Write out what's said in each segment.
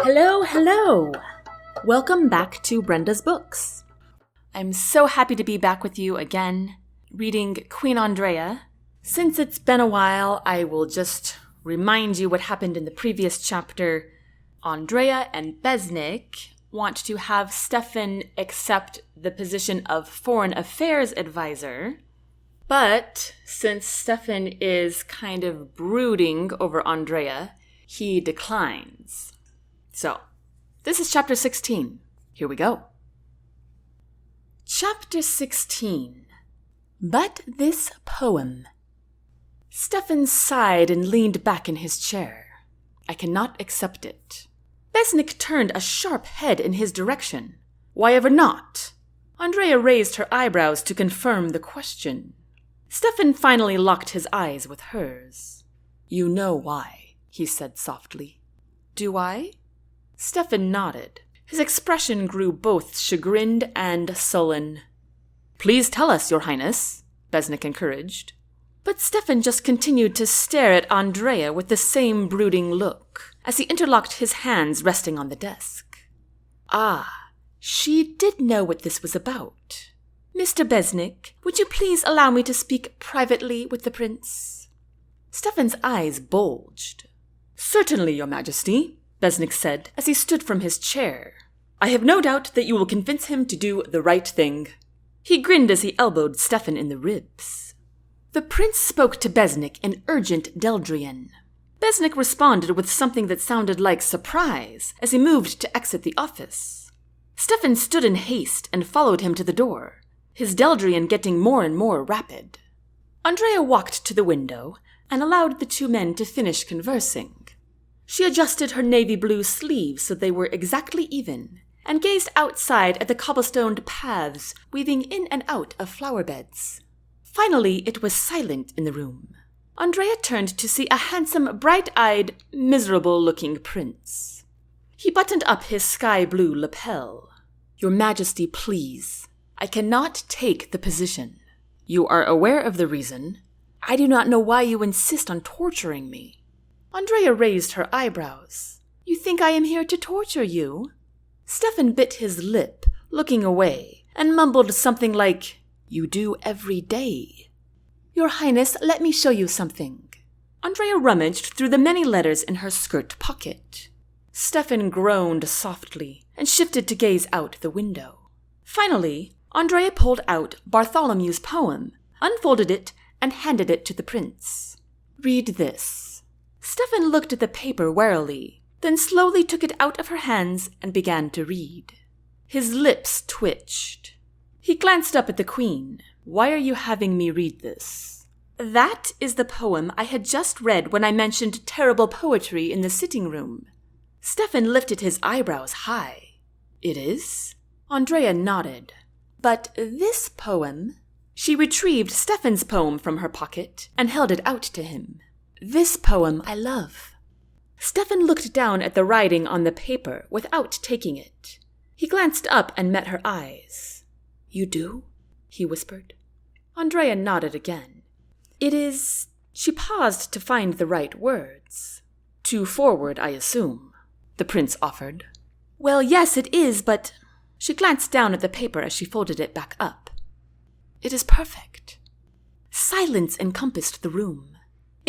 Hello, hello! Welcome back to Brenda's Books. I'm so happy to be back with you again, reading Queen Andraya. Since it's been a while, I will just remind you what happened in the previous chapter. Andraya and Besnik want to have Steffan accept the position of Foreign Affairs Advisor, but since Steffan is kind of brooding over Andraya, he declines. So, this is chapter 16. Here we go. Chapter 16. But this poem. Steffan sighed and leaned back in his chair. I cannot accept it. Besnik turned a sharp head in his direction. Why ever not? Andraya raised her eyebrows to confirm the question. Steffan finally locked his eyes with hers. You know why, he said softly. Do I? Steffan nodded. His expression grew both chagrined and sullen. Please tell us, Your Highness, Besnik encouraged. But Steffan just continued to stare at Andraya with the same brooding look, as he interlocked his hands resting on the desk. Ah, she did know what this was about. Mr. Besnik, would you please allow me to speak privately with the prince? Steffan's eyes bulged. Certainly, Your Majesty, Besnik said as he stood from his chair. I have no doubt that you will convince him to do the right thing. He grinned as he elbowed Steffan in the ribs. The prince spoke to Besnik in urgent Deldrian. Besnik responded with something that sounded like surprise as he moved to exit the office. Steffan stood in haste and followed him to the door, his Deldrian getting more and more rapid. Andraya walked to the window and allowed the two men to finish conversing. She adjusted her navy blue sleeves so they were exactly even, and gazed outside at the cobblestoned paths weaving in and out of flower beds. Finally, it was silent in the room. Andraya turned to see a handsome, bright-eyed, miserable-looking prince. He buttoned up his sky-blue lapel. Your Majesty, please. I cannot take the position. You are aware of the reason. I do not know why you insist on torturing me. Andraya raised her eyebrows. You think I am here to torture you? Steffan bit his lip, looking away, and mumbled something like, You do every day. Your Highness, let me show you something. Andraya rummaged through the many letters in her skirt pocket. Steffan groaned softly and shifted to gaze out the window. Finally, Andraya pulled out Bartholomew's poem, unfolded it, and handed it to the prince. Read this. Steffan looked at the paper warily, then slowly took it out of her hands and began to read. His lips twitched. He glanced up at the queen. Why are you having me read this? That is the poem I had just read when I mentioned terrible poetry in the sitting room. Steffan lifted his eyebrows high. It is? Andraya nodded. But this poem? She retrieved Steffan's poem from her pocket and held it out to him. This poem I love. Steffan looked down at the writing on the paper without taking it. He glanced up and met her eyes. You do? He whispered. Andraya nodded again. It is... She paused to find the right words. Too forward, I assume, the prince offered. Well, yes, it is, but... She glanced down at the paper as she folded it back up. It is perfect. Silence encompassed the room.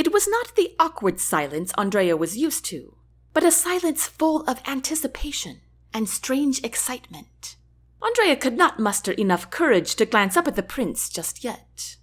It was not the awkward silence Andraya was used to, but a silence full of anticipation and strange excitement. Andraya could not muster enough courage to glance up at the prince just yet.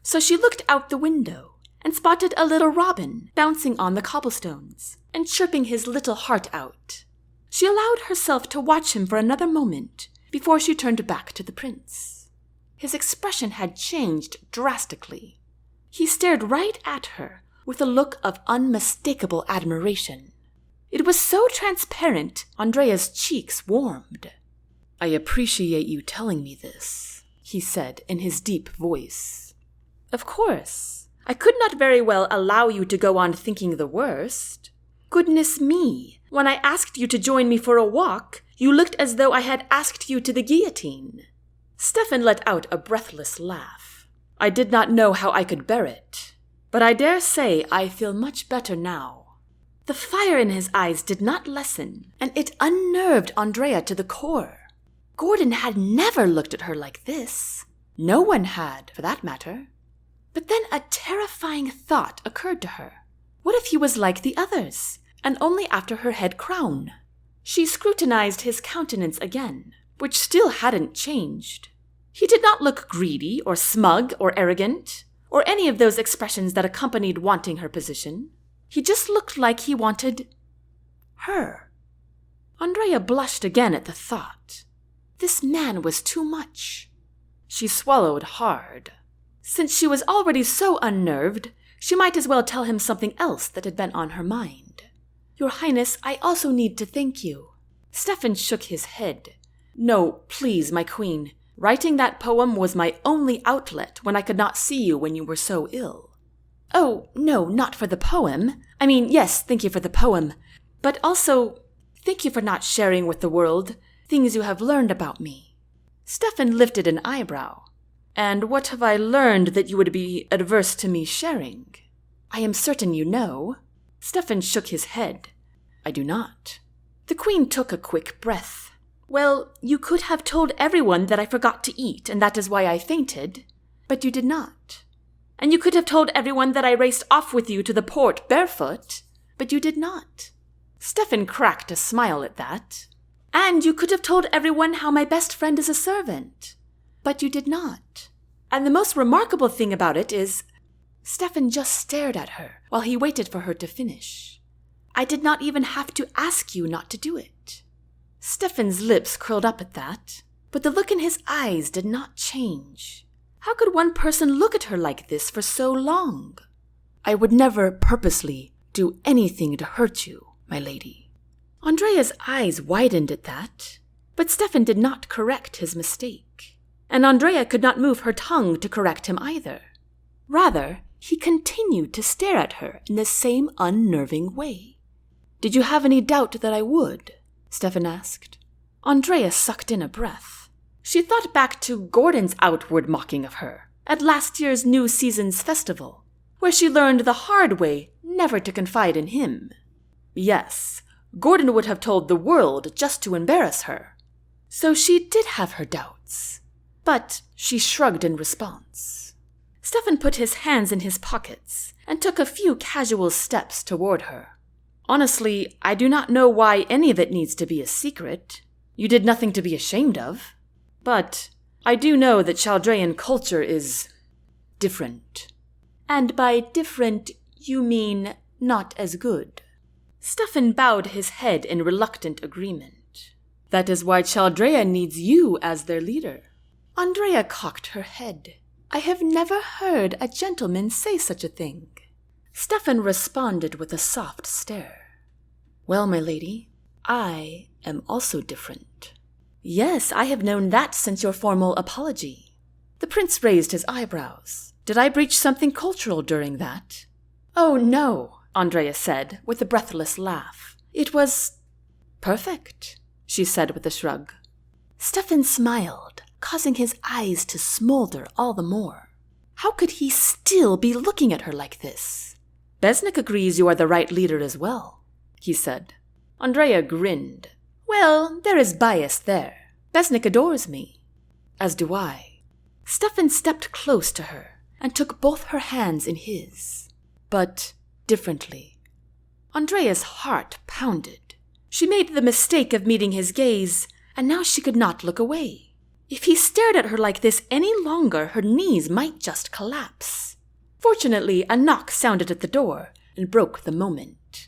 So she looked out the window and spotted a little robin bouncing on the cobblestones and chirping his little heart out. She allowed herself to watch him for another moment before she turned back to the prince. His expression had changed drastically. He stared right at her with a look of unmistakable admiration. It was so transparent, Andraya's cheeks warmed. I appreciate you telling me this, he said in his deep voice. Of course. I could not very well allow you to go on thinking the worst. Goodness me, when I asked you to join me for a walk, you looked as though I had asked you to the guillotine. Steffan let out a breathless laugh. I did not know how I could bear it, but I dare say I feel much better now. The fire in his eyes did not lessen, and it unnerved Andraya to the core. Gordon had never looked at her like this. No one had, for that matter. But then a terrifying thought occurred to her. What if he was like the others, and only after her head crown? She scrutinized his countenance again, which still hadn't changed. He did not look greedy or smug or arrogant, or any of those expressions that accompanied wanting her position. He just looked like he wanted her. Andraya blushed again at the thought. This man was too much. She swallowed hard. Since she was already so unnerved, she might as well tell him something else that had been on her mind. Your Highness, I also need to thank you. Steffan shook his head. No, please, my queen. Writing that poem was my only outlet when I could not see you when you were so ill. Oh, no, not for the poem. I mean, yes, thank you for the poem. But also, thank you for not sharing with the world things you have learned about me. Steffan lifted an eyebrow. And what have I learned that you would be adverse to me sharing? I am certain you know. Steffan shook his head. I do not. The queen took a quick breath. Well, you could have told everyone that I forgot to eat, and that is why I fainted. But you did not. And you could have told everyone that I raced off with you to the port barefoot, but you did not. Steffan cracked a smile at that. And you could have told everyone how my best friend is a servant, but you did not. And the most remarkable thing about it is, Steffan just stared at her while he waited for her to finish. I did not even have to ask you not to do it. Steffan's lips curled up at that, but the look in his eyes did not change. How could one person look at her like this for so long? I would never purposely do anything to hurt you, my lady. Andraya's eyes widened at that, but Steffan did not correct his mistake, and Andraya could not move her tongue to correct him either. Rather, he continued to stare at her in the same unnerving way. Did you have any doubt that I would? Steffan asked. Andraya sucked in a breath. She thought back to Gordon's outward mocking of her at last year's New Season's festival, where she learned the hard way never to confide in him. Yes, Gordon would have told the world just to embarrass her. So she did have her doubts, but she shrugged in response. Steffan put his hands in his pockets and took a few casual steps toward her. Honestly, I do not know why any of it needs to be a secret. You did nothing to be ashamed of. But I do know that Chaldrayan culture is different. And by different, you mean not as good. Steffan bowed his head in reluctant agreement. That is why Chaldrea needs you as their leader. Andraya cocked her head. I have never heard a gentleman say such a thing. Steffan responded with a soft stare. Well, my lady, I am also different. Yes, I have known that since your formal apology. The prince raised his eyebrows. Did I breach something cultural during that? Oh, no, Andraya said with a breathless laugh. It was perfect, she said with a shrug. Steffan smiled, causing his eyes to smolder all the more. How could he still be looking at her like this? Besnik agrees you are the right leader as well, he said. Andraya grinned. Well, there is bias there. Besnik adores me. As do I. Steffan stepped close to her and took both her hands in his, but differently. Andraya's heart pounded. She made the mistake of meeting his gaze, and now she could not look away. If he stared at her like this any longer, her knees might just collapse. Fortunately, a knock sounded at the door and broke the moment.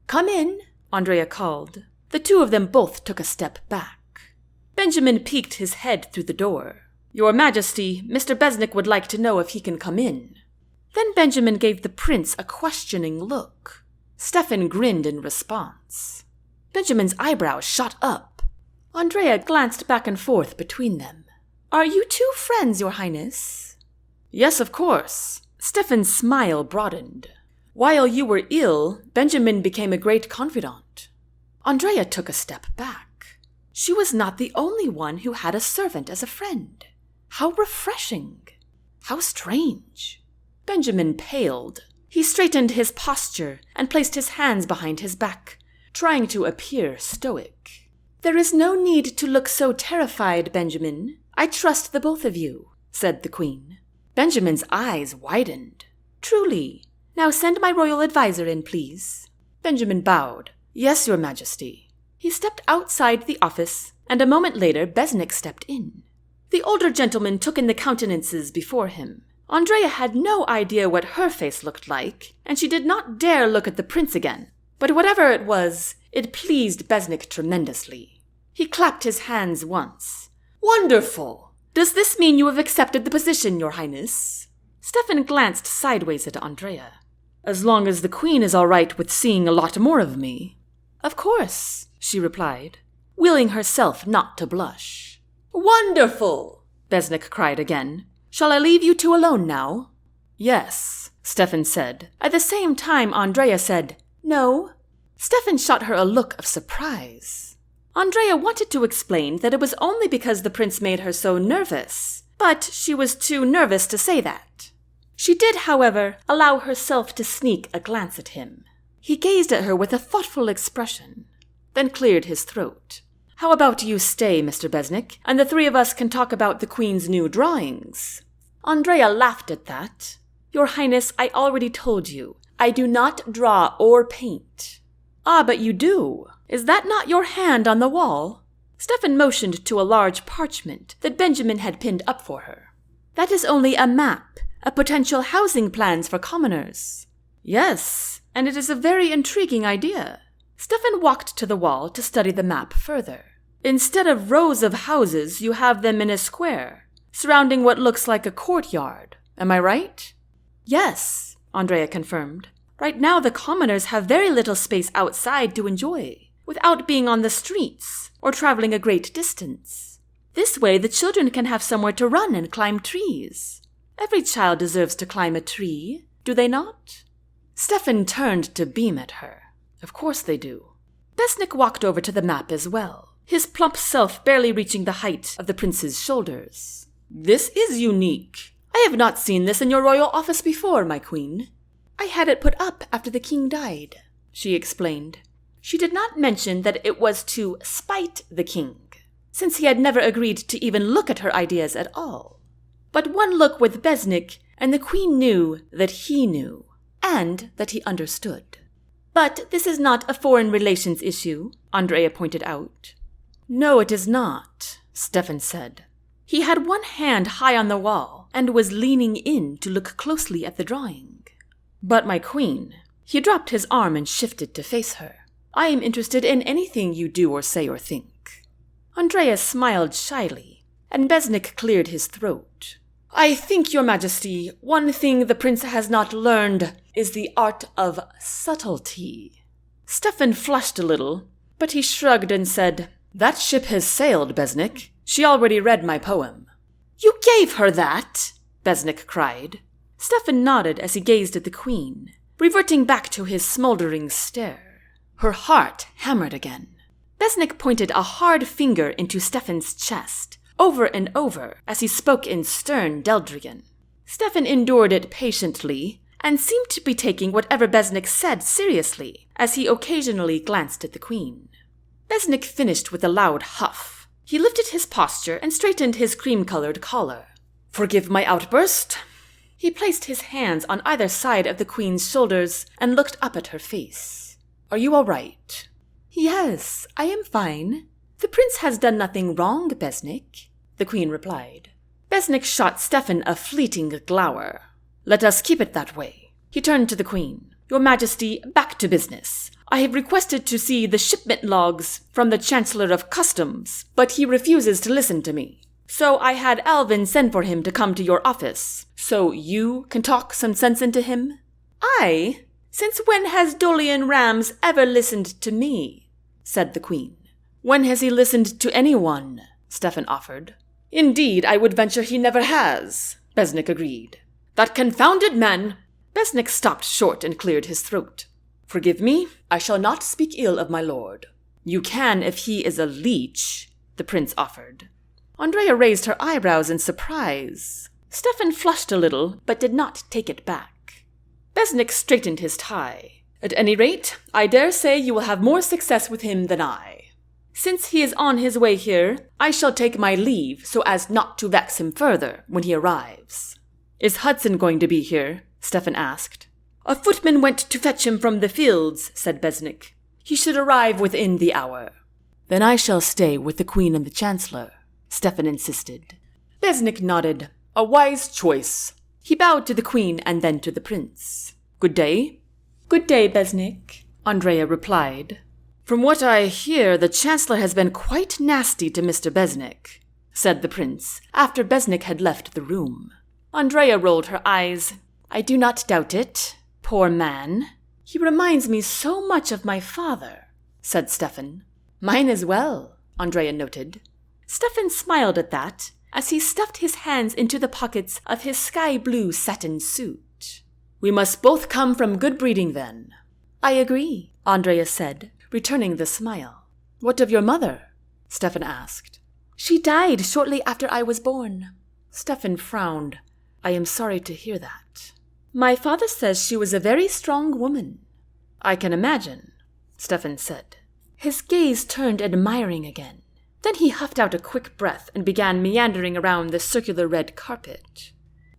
Come in, Andraya called. The two of them both took a step back. Benjamin peeked his head through the door. Your Majesty, Mr. Besnik would like to know if he can come in. Then Benjamin gave the prince a questioning look. Steffan grinned in response. Benjamin's eyebrows shot up. Andraya glanced back and forth between them. Are you two friends, Your Highness? Yes, of course. Steffan's smile broadened. While you were ill, Benjamin became a great confidant. Andraya took a step back. She was not the only one who had a servant as a friend. How refreshing. How strange. Benjamin paled. He straightened his posture and placed his hands behind his back, trying to appear stoic. "There is no need to look so terrified, Benjamin. I trust the both of you," said the Queen. Benjamin's eyes widened. "Truly. Now send my royal advisor in, please." Benjamin bowed. "Yes, Your Majesty." He stepped outside the office, and a moment later Besnik stepped in. The older gentleman took in the countenances before him. Andraya had no idea what her face looked like, and she did not dare look at the prince again. But whatever it was, it pleased Besnik tremendously. He clapped his hands once. "Wonderful! Does this mean you have accepted the position, Your Highness?" Steffan glanced sideways at Andraya. "As long as the Queen is all right with seeing a lot more of me." "Of course," she replied, willing herself not to blush. "Wonderful!" Besnik cried again. "Shall I leave you two alone now?" "Yes," Steffan said. At the same time, Andraya said, "No." Steffan shot her a look of surprise. Andraya wanted to explain that it was only because the prince made her so nervous, but she was too nervous to say that. She did, however, allow herself to sneak a glance at him. He gazed at her with a thoughtful expression, then cleared his throat. "How about you stay, Mr. Besnik, and the three of us can talk about the Queen's new drawings?" Andraya laughed at that. "Your Highness, I already told you, I do not draw or paint." "Ah, but you do. Is that not your hand on the wall?" Steffan motioned to a large parchment that Benjamin had pinned up for her. "That is only a map of potential housing plans for commoners." "Yes, and it is a very intriguing idea." Steffan walked to the wall to study the map further. "Instead of rows of houses, you have them in a square, surrounding what looks like a courtyard. Am I right?" "Yes," Andraya confirmed. "Right now the commoners have very little space outside to enjoy, without being on the streets or traveling a great distance. This way the children can have somewhere to run and climb trees. Every child deserves to climb a tree, do they not?" Steffan turned to beam at her. "Of course they do." Besnik walked over to the map as well, his plump self barely reaching the height of the prince's shoulders. "This is unique. I have not seen this in your royal office before, my queen." "I had it put up after the king died," she explained. She did not mention that it was to spite the king, since he had never agreed to even look at her ideas at all. But one look with Besnik, and the queen knew that he knew, and that he understood. "But this is not a foreign relations issue," Andraya pointed out. "No, it is not," Steffan said. He had one hand high on the wall and was leaning in to look closely at the drawing. "But my queen," he dropped his arm and shifted to face her. "I am interested in anything you do or say or think." Andraya smiled shyly, and Besnik cleared his throat. "I think, Your Majesty, one thing the prince has not learned is the art of subtlety." Steffan flushed a little, but he shrugged and said, "That ship has sailed, Besnik. She already read my poem." "You gave her that?" Besnik cried. Steffan nodded as he gazed at the queen, reverting back to his smoldering stare. Her heart hammered again. Besnik pointed a hard finger into Steffan's chest, over and over, as he spoke in stern Deldrian. Steffan endured it patiently, and seemed to be taking whatever Besnik said seriously, as he occasionally glanced at the queen. Besnik finished with a loud huff. He lifted his posture and straightened his cream-colored collar. "Forgive my outburst." He placed his hands on either side of the queen's shoulders and looked up at her face. "Are you all right?" "Yes, I am fine. The prince has done nothing wrong, Besnik," the queen replied. Besnik shot Steffan a fleeting glower. "Let us keep it that way." He turned to the queen. "Your Majesty, back to business. I have requested to see the shipment logs from the Chancellor of Customs, but he refuses to listen to me. So I had Alvin send for him to come to your office, so you can talk some sense into him." "I? Since when has Dolian Rams ever listened to me?" said the queen. "When has he listened to anyone?" Steffan offered. "Indeed, I would venture he never has," Besnik agreed. "That confounded man—" Besnik stopped short and cleared his throat. "Forgive me, I shall not speak ill of my lord." "You can if he is a leech," the prince offered. Andraya raised her eyebrows in surprise. Steffan flushed a little, but did not take it back. Besnik straightened his tie. At any rate, I dare say you will have more success with him than I. Since he is on his way here, I shall take my leave so as not to vex him further when he arrives. Is Hudson going to be here? Steffan asked. A footman went to fetch him from the fields, said Besnik. He should arrive within the hour. Then I shall stay with the Queen and the Chancellor, Steffan insisted. Besnik nodded. A wise choice. He bowed to the Queen and then to the Prince. Good day. Good day, Besnik, Andraya replied. From what I hear, the Chancellor has been quite nasty to Mr. Besnik, said the Prince, after Besnik had left the room. Andraya rolled her eyes. I do not doubt it. Poor man. He reminds me so much of my father, said Steffan. Mine as well, Andraya noted. Steffan smiled at that as he stuffed his hands into the pockets of his sky-blue satin suit. We must both come from good breeding, then. I agree, Andraya said, returning the smile. What of your mother? Steffan asked. She died shortly after I was born. Steffan frowned. I am sorry to hear that. My father says she was a very strong woman. I can imagine, Steffan said. His gaze turned admiring again. Then he huffed out a quick breath and began meandering around the circular red carpet.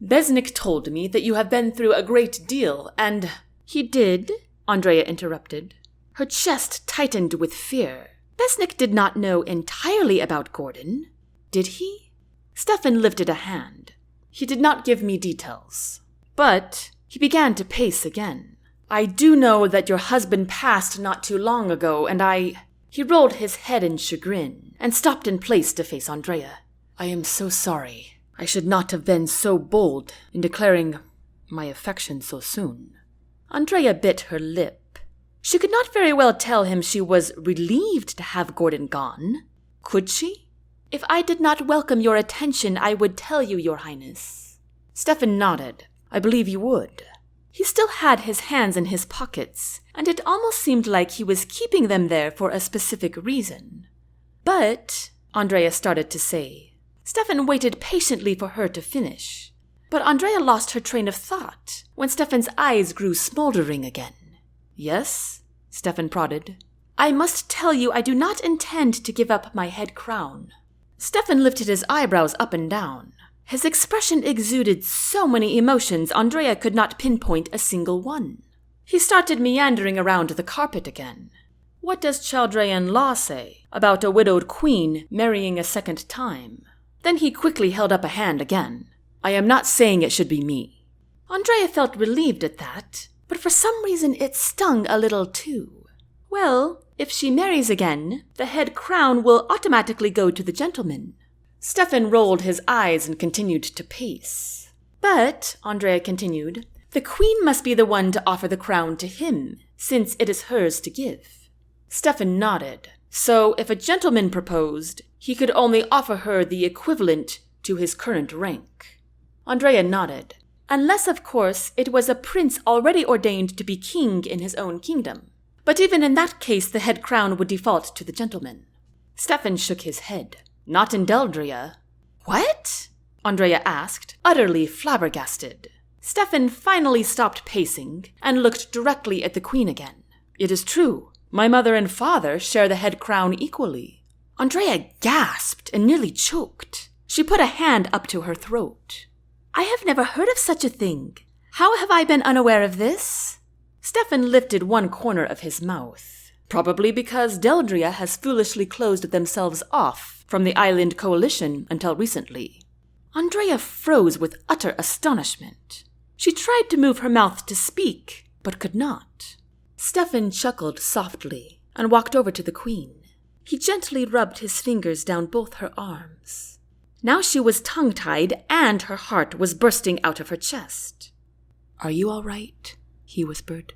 Besnik told me that you have been through a great deal, and— He did? Andraya interrupted. Her chest tightened with fear. Besnik did not know entirely about Gordon. Did he? Steffan lifted a hand. He did not give me details. But he began to pace again. I do know that your husband passed not too long ago, and He rolled his head in chagrin and stopped in place to face Andraya. I am so sorry. I should not have been so bold in declaring my affection so soon. Andraya bit her lip. She could not very well tell him she was relieved to have Gordon gone. Could she? If I did not welcome your attention, I would tell you, Your Highness. Steffan nodded. I believe you would. He still had his hands in his pockets, and it almost seemed like he was keeping them there for a specific reason. But, Andraya started to say. Steffan waited patiently for her to finish. But Andraya lost her train of thought when Steffan's eyes grew smoldering again. Yes? Steffan prodded. I must tell you I do not intend to give up my head crown. Steffan lifted his eyebrows up and down. His expression exuded so many emotions Andraya could not pinpoint a single one. He started meandering around the carpet again. What does Chaldean law say about a widowed queen marrying a second time? Then he quickly held up a hand again. I am not saying it should be me. Andraya felt relieved at that, but for some reason it stung a little too. Well, if she marries again, the head crown will automatically go to the gentleman. Steffan rolled his eyes and continued to pace. But, Andraya continued, the queen must be the one to offer the crown to him, since it is hers to give. Steffan nodded. So, if a gentleman proposed, he could only offer her the equivalent to his current rank. Andraya nodded. Unless, of course, it was a prince already ordained to be king in his own kingdom. But even in that case, the head crown would default to the gentleman. Steffan shook his head. Not in Deldria. What? Andraya asked, utterly flabbergasted. Steffan finally stopped pacing and looked directly at the queen again. It is true. My mother and father share the head crown equally. Andraya gasped and nearly choked. She put a hand up to her throat. I have never heard of such a thing. How have I been unaware of this? Steffan lifted one corner of his mouth. Probably because Deldria has foolishly closed themselves off from the island coalition until recently. Andraya froze with utter astonishment. She tried to move her mouth to speak, but could not. Steffan chuckled softly and walked over to the queen. He gently rubbed his fingers down both her arms. Now she was tongue-tied and her heart was bursting out of her chest. Are you all right? He whispered.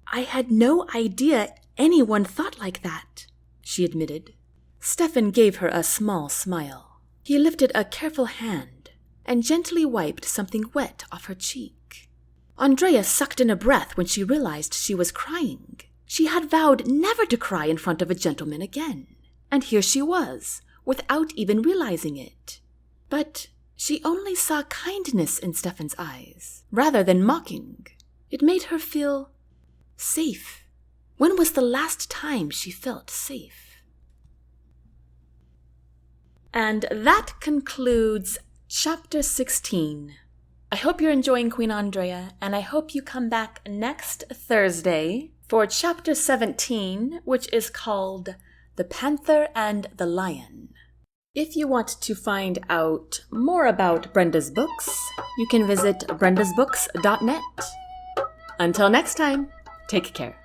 I had no idea anyone thought like that, she admitted. Steffan gave her a small smile. He lifted a careful hand and gently wiped something wet off her cheek. Andraya sucked in a breath when she realized she was crying. She had vowed never to cry in front of a gentleman again. And here she was, without even realizing it. But she only saw kindness in Steffan's eyes, rather than mocking. It made her feel safe. When was the last time she felt safe? And that concludes Chapter 16. I hope you're enjoying Queen Andraya, and I hope you come back next Thursday for Chapter 17, which is called The Panther and the Lion. If you want to find out more about Brenda's books, you can visit brendasbooks.net. Until next time, take care.